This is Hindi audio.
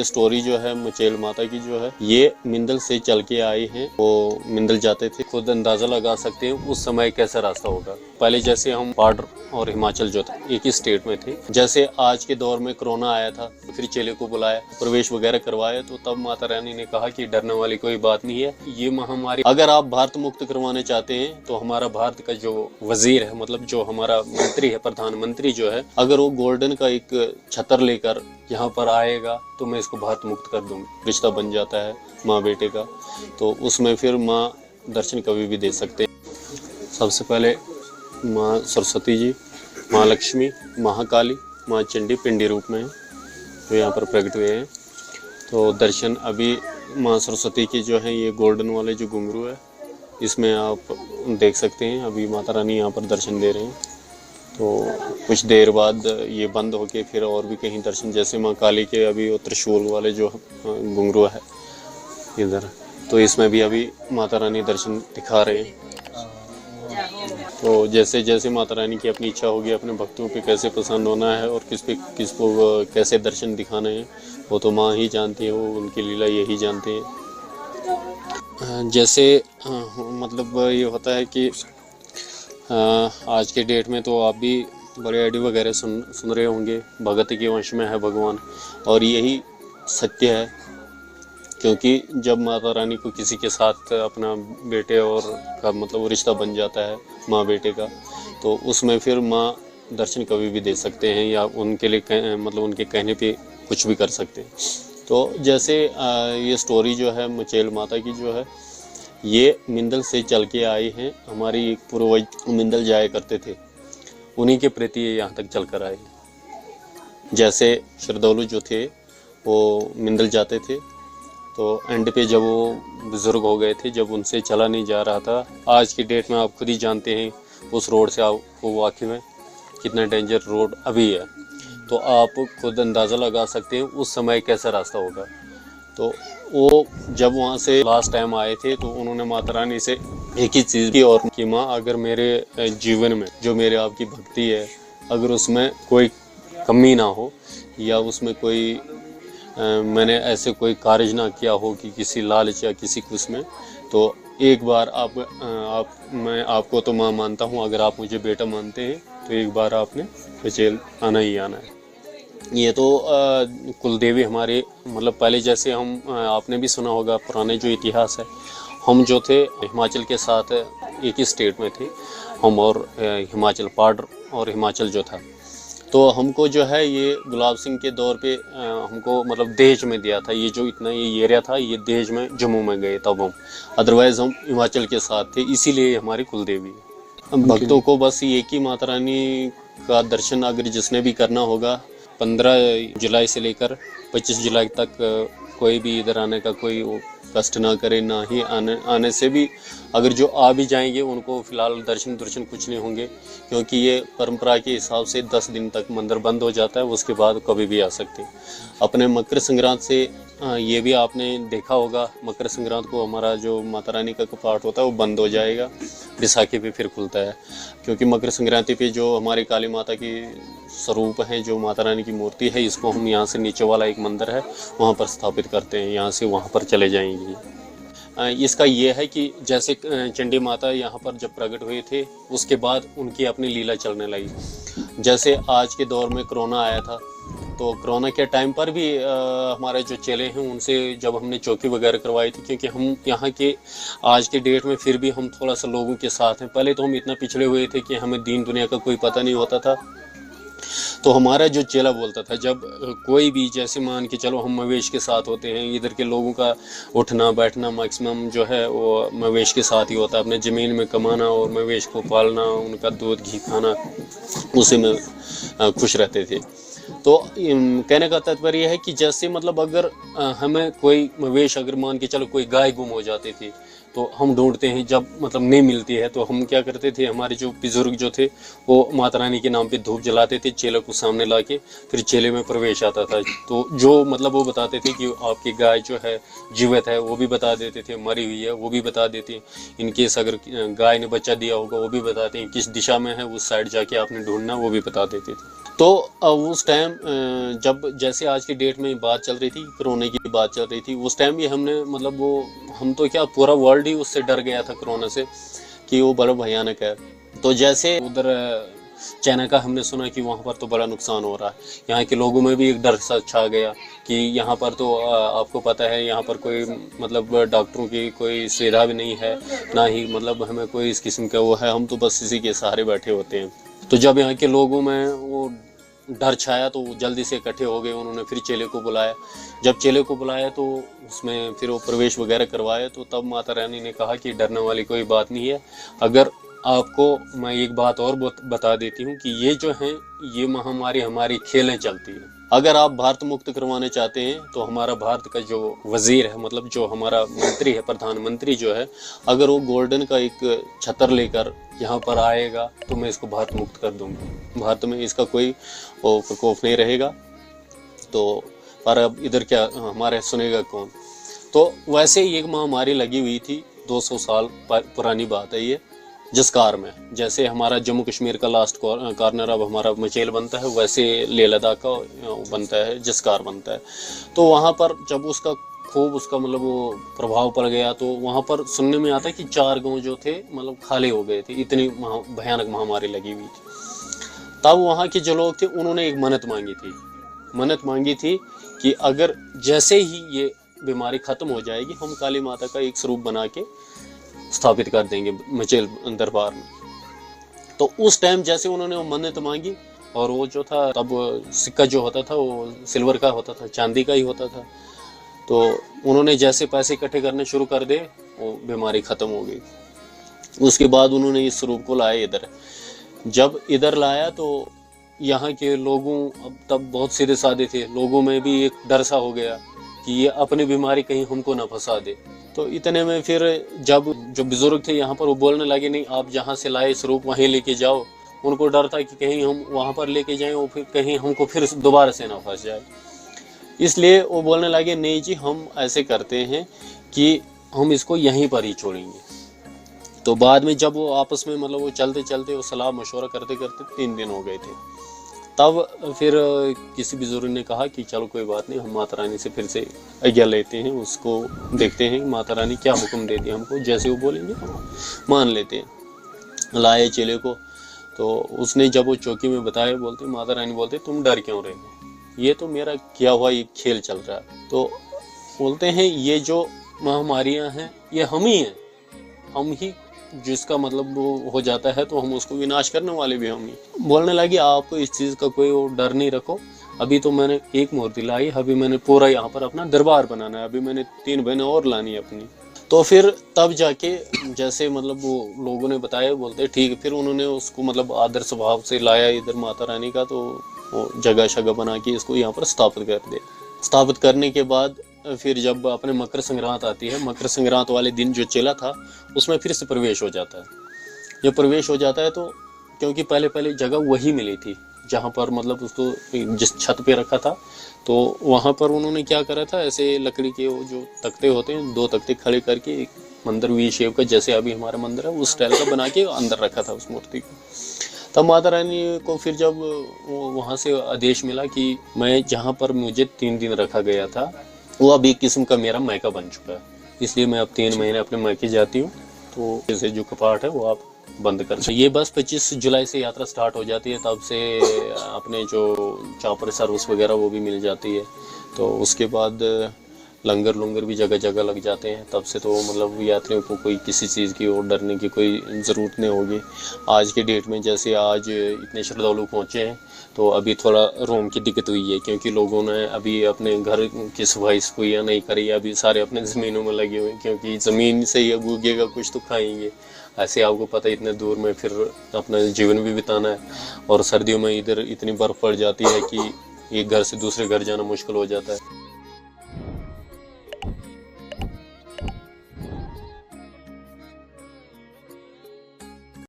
स्टोरी जो है मचेल माता की जो है ये मिंदल से चल के आए हैं। वो मिंदल जाते थे, खुद अंदाजा लगा सकते हैं उस समय कैसा रास्ता होगा। पहले जैसे हम बॉर्डर और हिमाचल जो था एक ही स्टेट में थे, जैसे आज के दौर में कोरोना आया था फिर चेले को बुलाया, प्रवेश वगैरह करवाया, तो तब माता रानी ने कहा कि डरने वाली कोई बात नहीं है। ये महामारी अगर आप भारत मुक्त करवाने चाहते हैं तो हमारा भारत का जो वजीर है, मतलब जो हमारा मंत्री है, प्रधानमंत्री जो है, अगर वो गोल्डन का एक छतर लेकर यहाँ पर आएगा तो मैं इसको भारत मुक्त कर दूंगी। रिश्ता बन जाता है माँ बेटे का, तो उसमें फिर माँ दर्शन कभी भी दे सकते हैं। सबसे पहले माँ सरस्वती जी, माँ लक्ष्मी, महाकाली, माँ चंडी पिंडी रूप में है जो यहाँ पर प्रकट हुए हैं। तो दर्शन अभी माँ सरस्वती की जो है ये गोल्डन वाले जो घुंघरू है इसमें आप देख सकते हैं। अभी माता रानी यहाँ पर दर्शन दे रहे हैं, तो कुछ देर बाद ये बंद होके फिर और भी कहीं दर्शन, जैसे माँ काली के अभी वो त्रिशूल वाले जो घुंघरू है इधर, तो इसमें भी अभी माता रानी दर्शन दिखा रहे हैं। तो जैसे जैसे माता रानी की अपनी इच्छा होगी अपने भक्तों पे कैसे प्रसन्न होना है और किसको कैसे दर्शन दिखाने हैं वो तो माँ ही जानती है, वो उनकी लीला यही जानते हैं। जैसे मतलब ये होता है कि आज के डेट में तो आप भी बड़े ऑडियो वगैरह सुन रहे होंगे, भगत के वंश में है भगवान, और यही सत्य है। क्योंकि जब माता रानी को किसी के साथ अपना बेटे और का मतलब रिश्ता बन जाता है माँ बेटे का, तो उसमें फिर माँ दर्शन कभी भी दे सकते हैं या उनके लिए मतलब उनके कहने पे कुछ भी कर सकते हैं। तो जैसे ये स्टोरी जो है मचेल माता की जो है ये मिंदल से चल के आए हैं। हमारी एक पूर्वज मिंदल जाया करते थे, उन्हीं के प्रति ये यहाँ तक चल कर आए। जैसे श्रद्धालु जो थे वो मिंदल जाते थे, तो एंड पे जब वो बुज़ुर्ग हो गए थे, जब उनसे चला नहीं जा रहा था, आज की डेट में आप खुद ही जानते हैं उस रोड से आपको वाकिफ़ है कितना डेंजर रोड अभी है, तो आप खुद अंदाज़ा लगा सकते हैं उस समय कैसा रास्ता होगा। तो वो जब वहाँ से लास्ट टाइम आए थे तो उन्होंने माता रानी से एक ही चीज़ की, और कि माँ अगर मेरे जीवन में जो मेरे आपकी भक्ति है अगर उसमें कोई कमी ना हो या उसमें कोई मैंने ऐसे कोई कार्य ना किया हो कि किसी लालच या किसी कुछ में, तो एक बार मैं आपको तो माँ मानता हूँ, अगर आप मुझे बेटा मानते हैं तो एक बार आपने मचेल आना ही आना है। ये तो कुलदेवी हमारे, मतलब पहले जैसे हम आपने भी सुना होगा पुराने जो इतिहास है, हम जो थे हिमाचल के साथ एक ही स्टेट में थे हम, और हिमाचल बॉर्डर और हिमाचल जो था, तो हमको जो है ये गुलाब सिंह के दौर पे हमको मतलब दहेज में दिया था। ये जो इतना ये एरिया था ये दहेज में जम्मू में गए तब हम, अदरवाइज़ हम हिमाचल के साथ थे, इसीलिए हमारी कुलदेवी है। भक्तों को बस एक ही माता रानी का दर्शन अगर जिसने भी करना होगा, 15 जुलाई से लेकर 25 जुलाई तक कोई भी इधर आने का कोई कष्ट ना करे, ना ही आने से भी अगर जो आ भी जाएंगे उनको फ़िलहाल दर्शन कुछ नहीं होंगे, क्योंकि ये परंपरा के हिसाब से 10 दिन तक मंदिर बंद हो जाता है, उसके बाद कभी भी आ सकते हैं। अपने मकर संक्रांत से ये भी आपने देखा होगा, मकर संक्रांत को हमारा जो माता रानी का कपाट होता है वो बंद हो जाएगा, बैसाखी पे फिर खुलता है। क्योंकि मकर संक्रांति पे जो हमारी काली माता की स्वरूप है, जो माता रानी की मूर्ति है, इसको हम यहाँ से नीचे वाला एक मंदिर है वहाँ पर स्थापित करते हैं, यहाँ से वहाँ पर चले जाएंगे। इसका ये है कि जैसे चंडी माता यहाँ पर जब प्रकट हुए थे उसके बाद उनकी अपनी लीला चलने लगी। जैसे आज के दौर में कोरोना आया था, तो कोरोना के टाइम पर भी हमारे जो चेले हैं उनसे जब हमने चौकी वगैरह करवाई थी, क्योंकि हम यहाँ के आज के डेट में फिर भी हम थोड़ा सा लोगों के साथ हैं। पहले तो हम इतना पिछड़े हुए थे कि हमें दीन दुनिया का कोई पता नहीं होता था, तो हमारा जो चेला बोलता था जब कोई भी, जैसे मान के चलो हम मवेश के साथ होते हैं, इधर के लोगों का उठना बैठना मैक्सिमम जो है वो मवेश के साथ ही होता है, अपने ज़मीन में कमाना और मवेश को पालना, उनका दूध घी खाना, उसी में खुश रहते थे। तो कहने का तात्पर्य है कि जैसे मतलब अगर हमें कोई मवेश, अगर मान के चलो कोई गाय गुम हो जाती थी तो हम ढूंढते हैं, जब मतलब नहीं मिलती है तो हम क्या करते थे, हमारे जो बुजुर्ग जो थे वो माता रानी के नाम पे धूप जलाते थे, चेले को सामने लाके, फिर चेले में प्रवेश आता था, तो जो मतलब वो बताते थे कि आपकी गाय जो है जीवित है वो भी बता देते थे, मरी हुई है वो भी बता देते, इनकेस अगर गाय ने बच्चा दिया होगा वो भी बताते हैं, किस दिशा में है उस साइड जाके आपने ढूंढना वो भी बता देते थे। तो उस टाइम जब जैसे आज की डेट में बात चल रही थी, कोरोना की बात चल रही थी, उस टाइम भी हमने मतलब वो हम तो क्या पूरा वर्ल्ड ही उससे डर गया था कोरोना से कि वो बड़ा भयानक है। तो जैसे उधर चाइना का हमने सुना कि वहाँ पर तो बड़ा नुकसान हो रहा है, यहाँ के लोगों में भी एक डर सा छा गया कि यहाँ पर तो आपको पता है यहाँ पर कोई मतलब डॉक्टरों की कोई सुविधा भी नहीं है, ना ही मतलब हमें कोई इस किस्म का वो है, हम तो बस इसी के सहारे बैठे होते हैं। तो जब यहाँ के लोगों में वो डर छाया तो जल्दी से इकट्ठे हो गए, उन्होंने फिर चेले को बुलाया। जब चेले को बुलाया तो उसमें फिर वो प्रवेश वगैरह करवाया, तो तब माता रानी ने कहा कि डरने वाली कोई बात नहीं है। अगर आपको मैं एक बात और बता देती हूँ कि ये जो है ये महामारी हमारी खेलें चलती है। अगर आप भारत मुक्त करवाने चाहते हैं तो हमारा भारत का जो वजीर है, मतलब जो हमारा मंत्री है, प्रधानमंत्री जो है, अगर वो गोल्डन का एक छतर लेकर यहाँ पर आएगा तो मैं इसको भारत मुक्त कर दूंगा। भारत में इसका कोई प्रकोप नहीं रहेगा। तो पर अब इधर क्या हमारे सुनेगा कौन। तो वैसे ही एक महामारी लगी हुई थी, 200 साल पुरानी बात है ये, जसकार में। जैसे हमारा जम्मू कश्मीर का लास्ट कॉर्नर अब हमारा मचेल बनता है, वैसे लेह लद्दाख का बनता है, जसकार बनता है। तो वहाँ पर जब उसका खूब उसका मतलब वो प्रभाव पड़ गया तो वहाँ पर सुनने में आता है कि 4 गांव जो थे मतलब खाली हो गए थे, इतनी भयानक महामारी लगी हुई थी। तब वहाँ के जो लोग थे उन्होंने एक मन्नत मांगी थी कि अगर जैसे ही ये बीमारी खत्म हो जाएगी हम काली माता का एक स्वरूप बना के स्थापित कर देंगे मचेल दरबार में। तो उस टाइम जैसे उन्होंने वो मन्नत मांगी, और वो जो था तब सिक्का जो होता था वो सिल्वर का होता था, चांदी का ही होता था। तो उन्होंने जैसे पैसे इकट्ठे करने शुरू कर दे वो बीमारी ख़त्म हो गई। उसके बाद उन्होंने इस स्वरूप को लाया इधर। जब इधर लाया तो यहाँ के लोगों, अब तब बहुत सीधे साधे थे, लोगों में भी एक डर सा हो गया कि ये अपनी बीमारी कहीं हमको ना फंसा दे। तो इतने में फिर जब जो बुजुर्ग थे यहाँ पर वो बोलने लगे नहीं आप जहाँ से लाए स्वरूप वहीं लेके जाओ। उनको डर था कि कहीं हम वहाँ पर लेके जाएं और फिर कहीं हमको फिर दोबारा से ना फंस जाए, इसलिए वो बोलने लगे नहीं जी हम ऐसे करते हैं कि हम इसको यहीं पर ही छोड़ेंगे। तो बाद में जब वो आपस में मतलब वो चलते चलते वो सलाह मशवरा करते करते 3 दिन हो गए थे, तब फिर किसी बुजुर्ग ने कहा कि चलो कोई बात नहीं, हम माता रानी से फिर से आज्ञा लेते हैं, उसको देखते हैं माता रानी क्या हुक्म देती है हमको, जैसे वो बोलेंगे मान लेते हैं। लाए चेले को, तो उसने जब वो चौकी में बताया, बोलते माता रानी बोलते तुम डर क्यों रहे हो, ये तो मेरा किया हुआ एक खेल चल रहा है। तो बोलते हैं ये जो महामारियां हैं ये हम ही हैं, हम ही जिसका मतलब वो हो जाता है तो हम उसको विनाश करने वाले भी हम ही। बोलने लगे आपको इस चीज़ का कोई वो डर नहीं रखो, अभी तो मैंने एक मूर्ति लाई, अभी मैंने पूरा यहाँ पर अपना दरबार बनाना है, अभी मैंने 3 बहनें और लानी है अपनी। तो फिर तब जाके जैसे मतलब वो लोगों ने बताया, बोलते ठीक है। फिर उन्होंने उसको मतलब आदर स्वभाव से लाया इधर माता रानी का, तो वो जगह शगह बना के इसको यहाँ पर स्थापित कर दिया। स्थापित करने के बाद फिर जब अपने मकर संक्रांत आती है, मकर संक्रांत वाले दिन जो चेला था उसमें फिर से प्रवेश हो जाता है। जब प्रवेश हो जाता है तो क्योंकि पहले जगह वही मिली थी जहाँ पर मतलब उसको जिस छत पे रखा था, तो वहाँ पर उन्होंने क्या करा था, ऐसे लकड़ी के वो जो तख्ते होते हैं 2 तख्ते खड़े करके एक मंदिर वी शेप का, जैसे अभी हमारा मंदिर है उस स्टाइल का बना के अंदर रखा था उस मूर्ति को। तब माता रानी को फिर जब वहाँ से आदेश मिला कि मैं जहाँ पर मुझे 3 दिन रखा गया था वो अब एक किस्म का मेरा मायका बन चुका है, इसलिए मैं अब 3 महीने अपने मायके जाती हूँ। तो जैसे जो कपाट है वो आप बंद कर सकते। ये बस 25 जुलाई से यात्रा स्टार्ट हो जाती है, तब से अपने जो चॉपर सर्विस वगैरह वो भी मिल जाती है। तो उसके बाद लंगर भी जगह जगह लग जाते हैं, तब से तो मतलब यात्रियों को कोई किसी चीज़ की और डरने की कोई ज़रूरत नहीं होगी। आज के डेट में जैसे आज इतने श्रद्धालु पहुँचे हैं तो अभी थोड़ा रूम की दिक्कत हुई है, क्योंकि लोगों ने अभी अपने घर की सफाई सफाइयाँ नहीं करी, अभी सारे अपने ज़मीनों में लगे हुए हैं, क्योंकि ज़मीन से ही अब उगेगा कुछ तो खाएंगे। ऐसे आपको पता है इतने दूर में फिर अपना जीवन भी बिताना है, और सर्दियों में इधर इतनी बर्फ़ पड़ जाती है कि एक घर से दूसरे घर जाना मुश्किल हो जाता है।